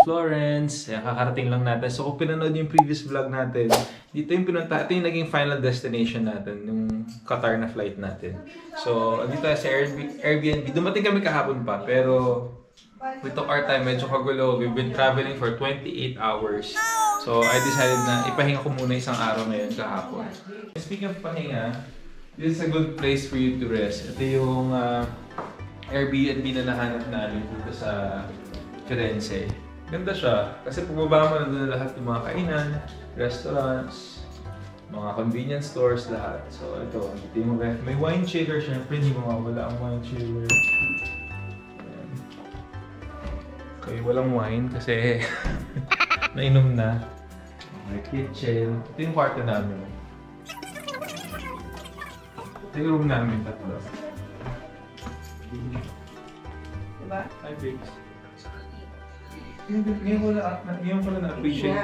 Florence. Kaya kakarating lang natin. So kung pinanood yung previous vlog natin, dito yung pinunta. Ito yung naging final destination natin, yung Qatar na flight natin. So dito tayo sa Airbnb. Dumating kami kahapon pa, pero we took our time. Medyo kagulo. We've been traveling for 28 hours. So I decided na ipahinga ko muna isang araw ngayon kahapon. Speaking of pahinga, this is a good place for you to rest. Ito yung Airbnb na nahanap namin dito sa Firenze. Ganda siya kasi pagbaba mo nandun na lahat ng mga kainan, restaurants, mga convenience stores, lahat. So ito yung may wine chiller, syempre hindi mawawala ang wine chiller. Ayan. Okay, walang wine kasi nainom na. May kitchen. Ito yung kwarto namin. Ito yung room namin, tatlo. Diba? Hi, babes. Ngayon ko na appreciate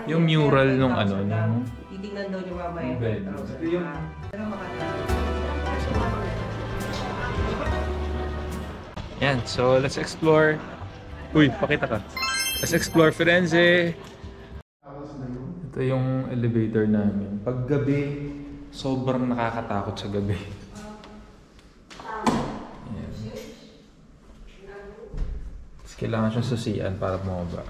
yung mural nung ano. Titignan daw niyo mamaya. Ito yung... Yan, so let's explore. Uy, pakita ka. Let's explore Firenze. Ito yung elevator namin. Pag gabi, sobrang nakakatakot sa gabi. Ayan. Tapos kailangan siyang susian para bumaba.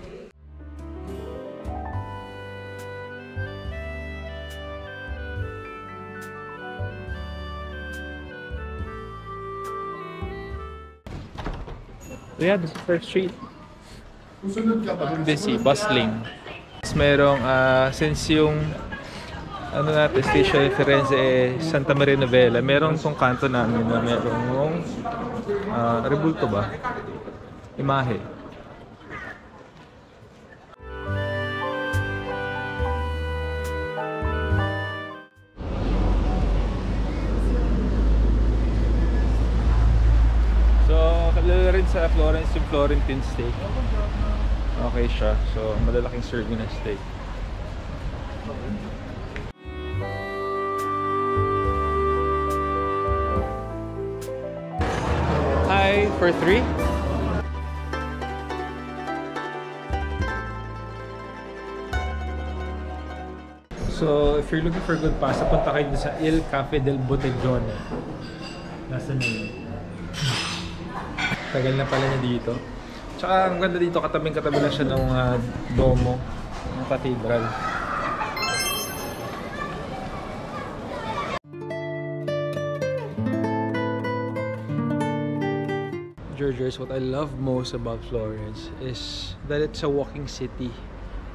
So yeah, this is First Street. Busy, bustling. Merong, since yung ano natin, station Firenze Santa Maria Novella, merong tong kanto namin na merong rebulto ba? Imahe. So, kalala rin sa Florence yung Florentine steak. Okay siya. So, malalaking serving na steak. Hi, for 3? So, if you're looking for good pasta, punta kayo sa Il Cafe del Botteglione. Nasaan na yun? Tagal na pala niya dito. Tsaka ang ganda dito, katabing-katabi lang siya ng Domo, ng cathedral. Georgios, what I love most about Florence is that it's a walking city,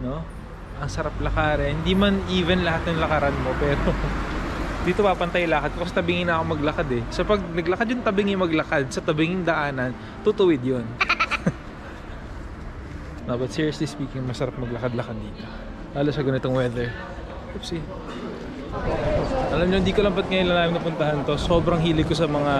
no? Ang sarap lakarin. Hindi man even lahat ng lakaran mo, pero dito papantay lakad ko kasi tabingin na ako maglakad eh. So pag naglakad yung tabingin maglakad, sa tabingin daanan, tutuwid yun. No, but seriously speaking, masarap maglakad-lakad dito. Lalo sa ganitong weather. Oopsie. Alam nyo, hindi ko lang ba't ngayon lang namin napuntahan to. Sobrang hilig ko sa mga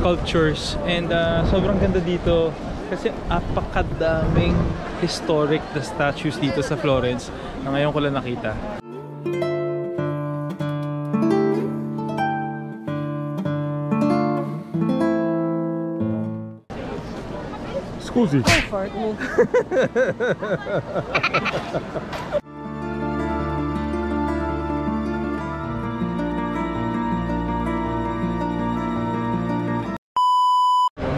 sculptures. And sobrang ganda dito. Kasi apakadaming historic na statues dito sa Florence na ngayon ko lang nakita. Scusi. Comfort me.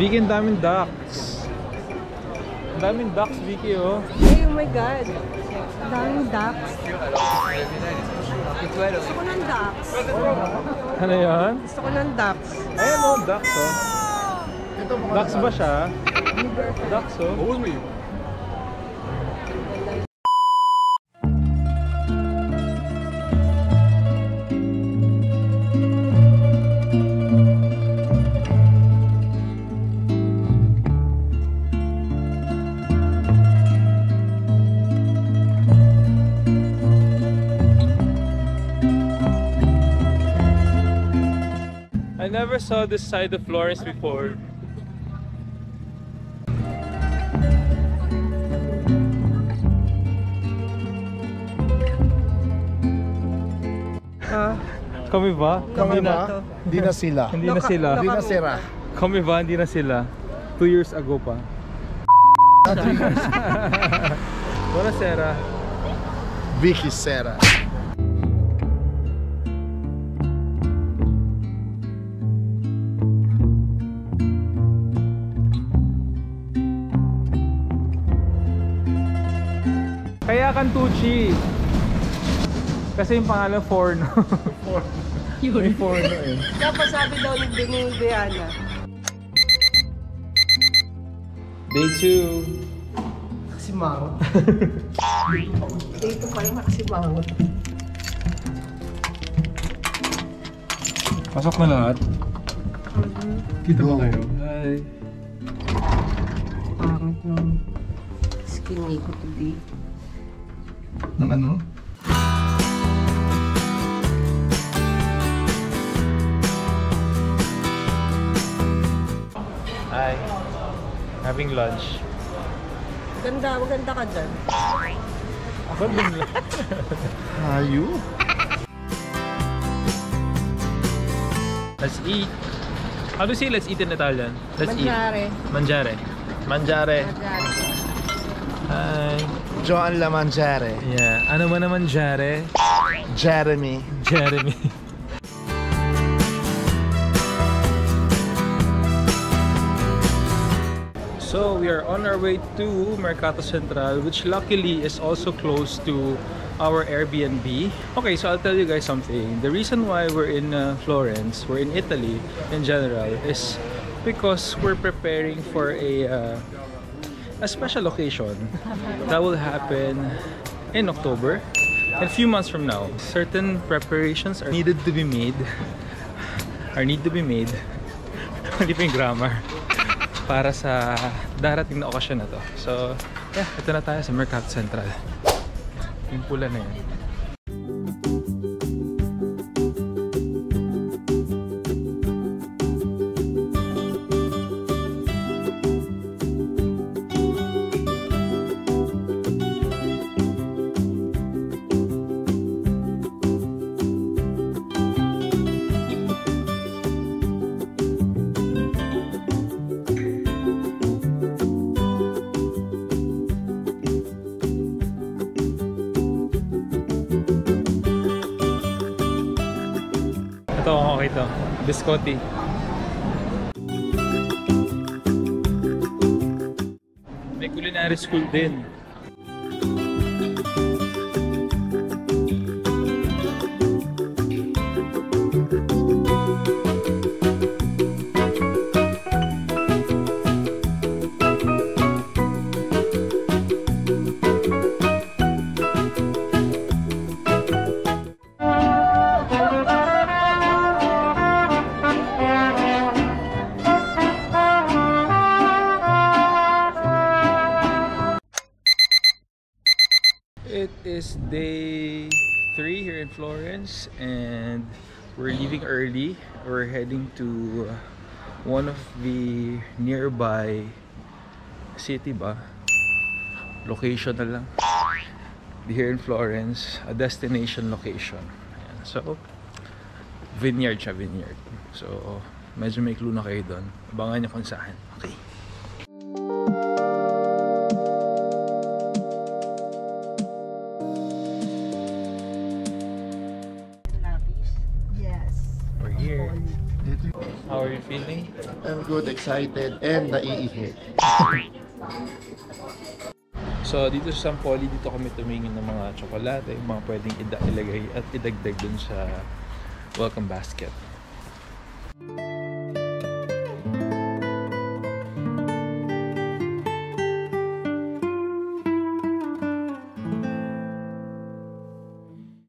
Vicky, ang daming ducks. Ang daming ducks, Vicky, oh. Hey, oh my God. Ang daming ducks. Gusto ko ng ducks. Ano yan? Gusto ko ng ducks. Ayan, oh, ducks, oh. Ducks ba siya? Ducks, oh. Oo, may I never saw this side of Florence before. Kami ba? Kami ba? Hindi na sila. Hindi na sila. Hindi na sira. Kami ba? Hindi na sila. 2 years ago pa. Buonasera. Vicky Sera. Kaya Cantucci. Kasi yung pangalan Forno. May Forno eh. Tapos sabi daw ni Diana. Day 2. Kasimangot. Dito pa yung makasimangot. Pasok na lahat. Kita ba kayo? Hi. Pangit nung skinny ko today. Ng ano? Hi. Having lunch. Maganda ka dyan. Ako din lang. Ayo. Let's eat. How do you say let's eat in Italian? Let's Mangiare. eat. Mangiare. Mangiare. Mangiare. Hi. Joan La Mangiare. Yeah. Ano ba naman Jare? Jeremy. Jeremy. So we are on our way to Mercato Central, which luckily is also close to our Airbnb. Okay, so I'll tell you guys something. The reason why we're in Florence, we're in Italy in general, is because we're preparing for a special occasion that will happen in October. A few months from now. Certain preparations are needed to be made. Mali pa yung grammar. Para sa darating na okasyon na to. So, yeah, ito na tayo sa Mercato Central. Yung pula na yun. Ito, okay to. Biscotti. May culinary school din. It is day 3 here in Florence and we're leaving early. We're heading to one of the nearby city ba? Location na lang. Here in Florence, a destination location. Ayan. So, vineyard siya, vineyard. So, medyo may clue na kayo doon. Abangan nyo kung saan. Okay. How are you feeling? I'm good, excited, and naiihi. So dito sa Sampoli, dito kami tumingin ng mga tsokolate, yung mga pwedeng ilagay at idagdag dun sa welcome basket.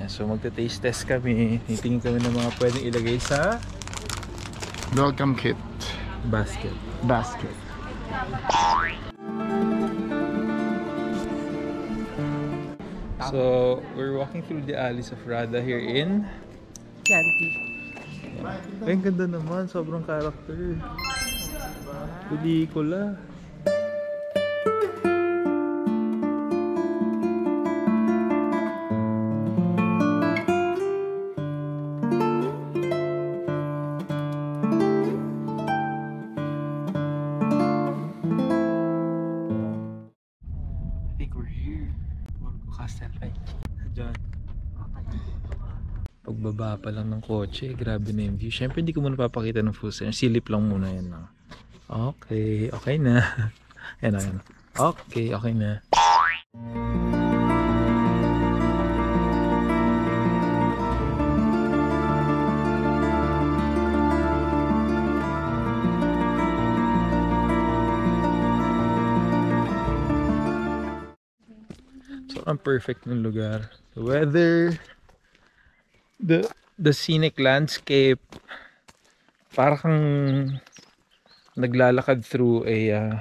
So magta-taste test kami, titingin kami ng mga pwedeng ilagay sa Welcome kit. basket. Basket. So we're walking through the alleys of Rada here in Chianti. Ay, ang ganda naman, sobrang character. Pelikula. we're here. Borgo Castelvecchi. Diyan. Pagbaba pa lang ng kotse, grabe na yung view. Siyempre hindi ko muna papakita ng full screen. Silip lang muna yan lang. Okay, okay na. Ayan, ayan. Okay, okay na. So, ang perfect ng lugar. The weather, the scenic landscape, para kang naglalakad through a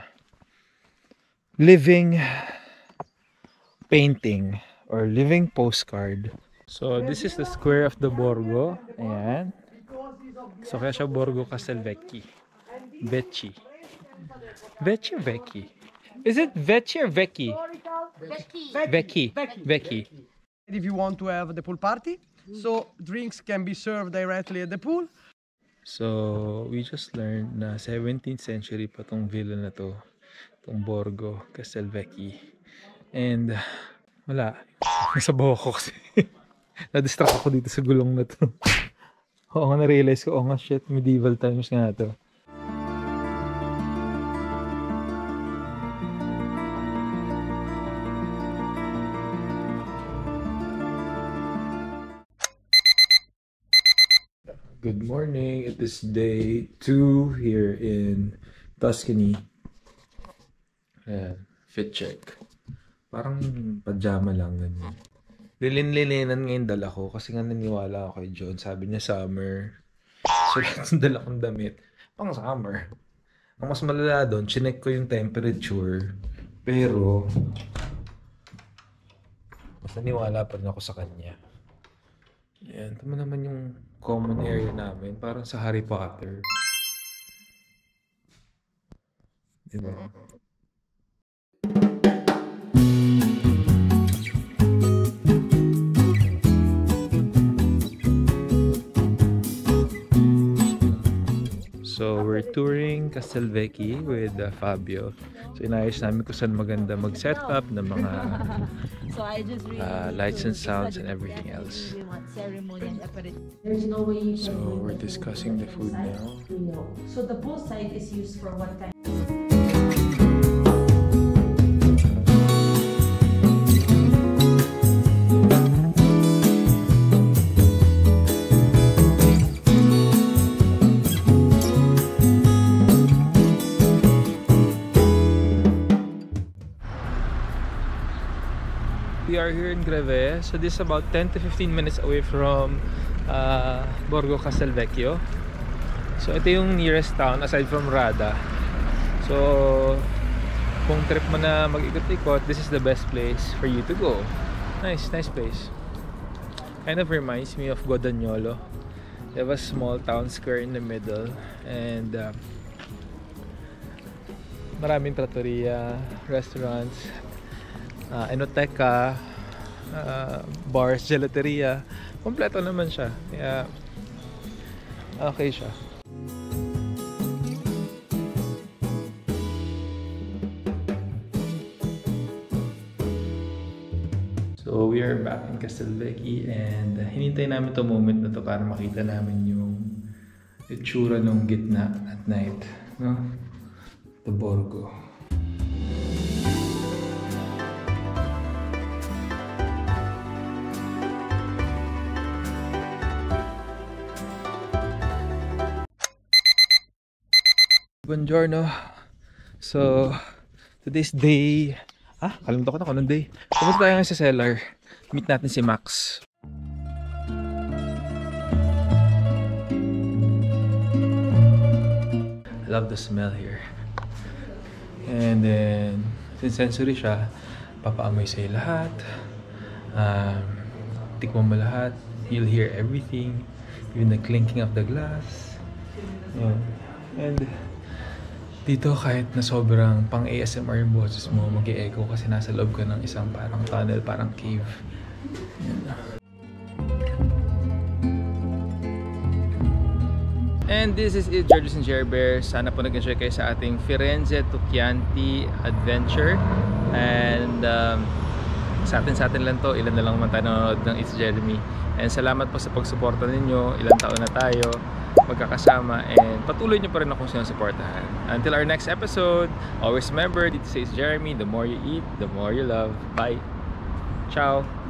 living painting or living postcard. So this is the square of the Borgo. Ayan. So kaya siya Borgo Castelvecchi. Vecchi. Vecchi or Vecchi? Is it Vecchi or Vecchi? Vecchi. Vecchi. If you want to have the pool party, so drinks can be served directly at the pool. So we just learned na 17th century pa tong villa na to, tong Borgo Castelvecchi. And wala, nasa buhok ko kasi na-distract ako dito sa gulong na to. Oo nga, na-realize ko, oo nga, shit, medieval times nga to. Good morning. It is day 2 here in Tuscany. Ayan, fit check. Parang pajama lang ganyan. Lilin-lilinan ngayon dala ko kasi nga naniwala ako kay John. Sabi niya summer. So lahat ng dala kong damit pang summer. Ang mas malala doon, chinek ko yung temperature. Pero mas naniwala pa rin ako sa kanya. Ayan, tama naman yung common area namin. Parang sa Harry Potter. Diba? So, we're touring Castelvecchi with Fabio. So, inayos namin kung saan maganda mag-set up ng mga So I just really lights and sounds and everything else. There's no way you can So, we're discussing the food now. So the pool side is used for what kind? We are here in Greve, so this is about 10 to 15 minutes away from Borgo Castelvecchio. So ito yung nearest town aside from Rada. So kung trip mo na mag-ikot-ikot, this is the best place for you to go. Nice place. Kind of reminds me of Guadagnolo. They have a small town square in the middle and maraming trattoria, restaurants, enoteca, bars, gelateria. Kompleto naman siya. Kaya okay siya. So we are back in Castelvecchi and hinintay namin itong moment na to para makita namin yung itsura ng gitna at night, no? The Borgo. Buongiorno. So, today's day... kalimutan ko na kung anong day. Pumunta tayo ngayon sa cellar. Meet natin si Max. I love the smell here. And then, since sensory siya, papaamoy sa'yo lahat. Tikman mo lahat. You'll hear everything. Even the clinking of the glass. And dito kahit na sobrang pang ASMR yung boses mo, mag-e-echo kasi nasa loob ka ng isang parang tunnel, parang cave. Yan. And this is it, Georges and Jerry Bear. Sana po nag-enjoy kayo sa ating Firenze to Chianti adventure. And sa atin lang to, ilan na lang naman tayo nanonood ng It's Jeremy. And salamat po sa pagsuporta ninyo, ilang taon na tayo magkakasama, and patuloy nyo pa rin akong sinusuportahan. Until our next episode, always remember, dito sa It's Jeremy, the more you eat, the more you love. Bye! Ciao!